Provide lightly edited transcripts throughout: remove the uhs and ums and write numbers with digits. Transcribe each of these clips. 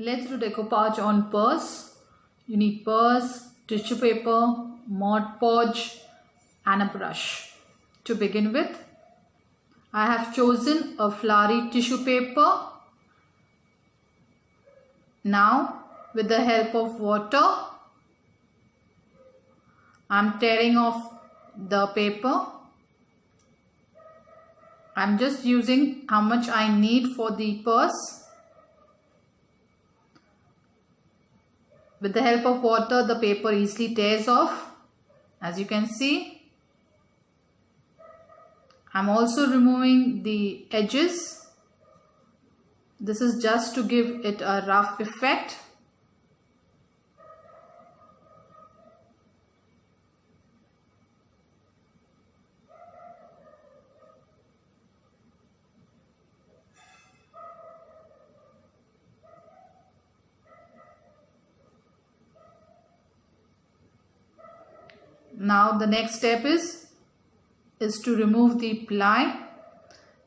Let's do decoupage on purse. You need purse, tissue paper, Mod Podge and a brush. To begin with, I have chosen a flowery tissue paper. Now, with the help of water, I am tearing off the paper. I am just using how much I need for the purse. With the help of water, the paper easily tears off, as you can see. I am also removing the edges. This is just to give it a rough effect. Now the next step is to remove the ply.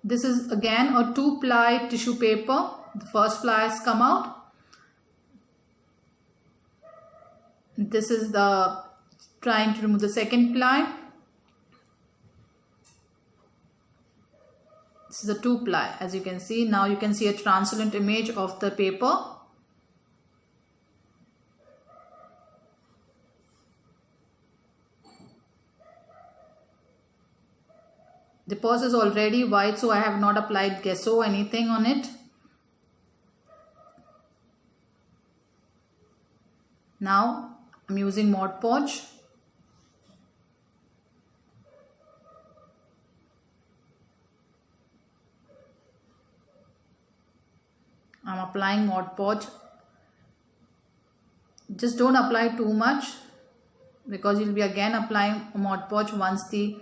This is again a 2-ply tissue paper. The first ply has come out. This is the trying to remove the second ply. This is a 2-ply, as you can see. Now you can see a translucent image of the paper. The purse is already white, so I have not applied gesso or anything on it. Now I'm using Mod Podge. I'm applying Mod Podge. Just don't apply too much, because you'll be again applying Mod Podge once the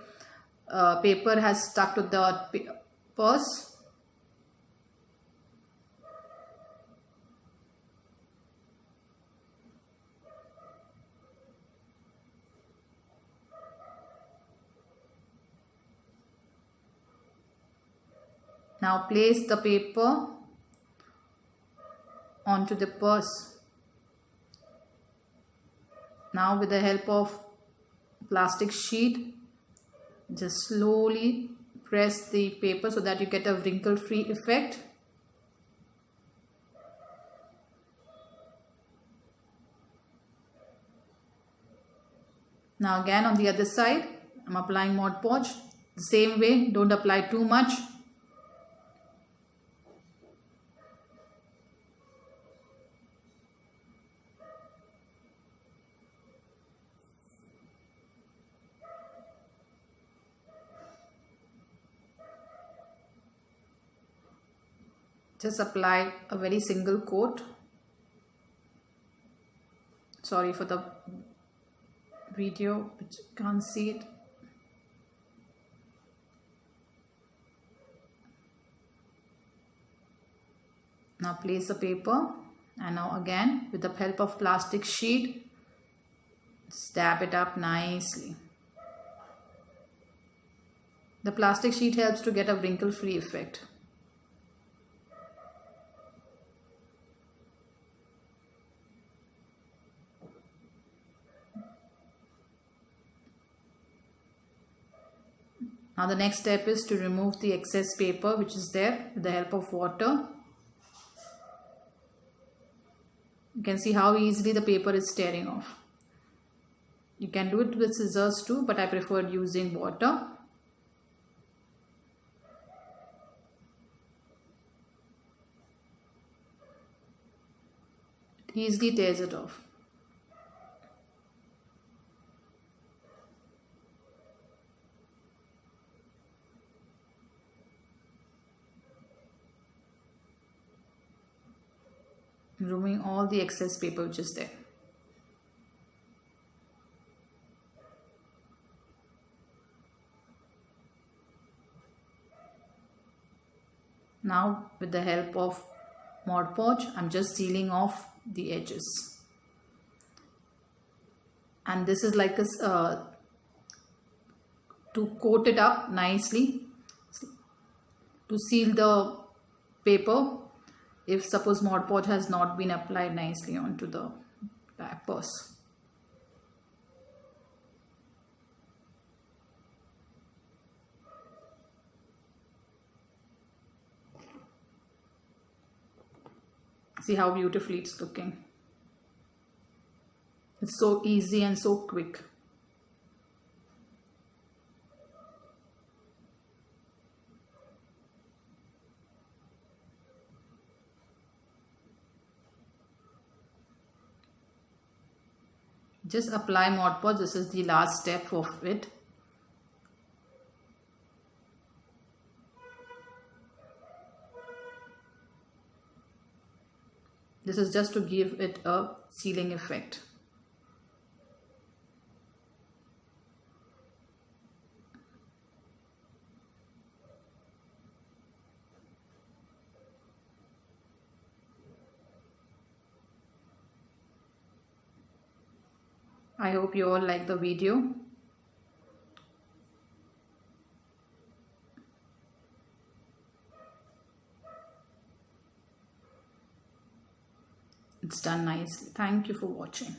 paper has stuck to the purse. Now place the paper onto the purse. Now with the help of plastic sheet, just slowly press the paper so that you get a wrinkle-free effect. Now again on the other side, I'm applying Mod Podge. The same way, don't apply too much. Just apply a very single coat. Sorry for the video, which you can't see it. Now place the paper, and now again with the help of plastic sheet, stab it up nicely. The plastic sheet helps to get a wrinkle-free effect. Now the next step is to remove the excess paper which is there with the help of water. You can see how easily the paper is tearing off. You can do it with scissors too, but I preferred using water. It easily tears it off. Removing all the excess paper which is there. Now with the help of Mod Podge, I'm just sealing off the edges. And this is like a to coat it up nicely, to seal the paper. if suppose Mod Podge has not been applied nicely onto the purse. See how beautifully it's looking. It's so easy and so quick. Just apply Mod Podge. This is the last step of it. This is just to give it a sealing effect. I hope you all like the video. It's done nicely. Thank you for watching.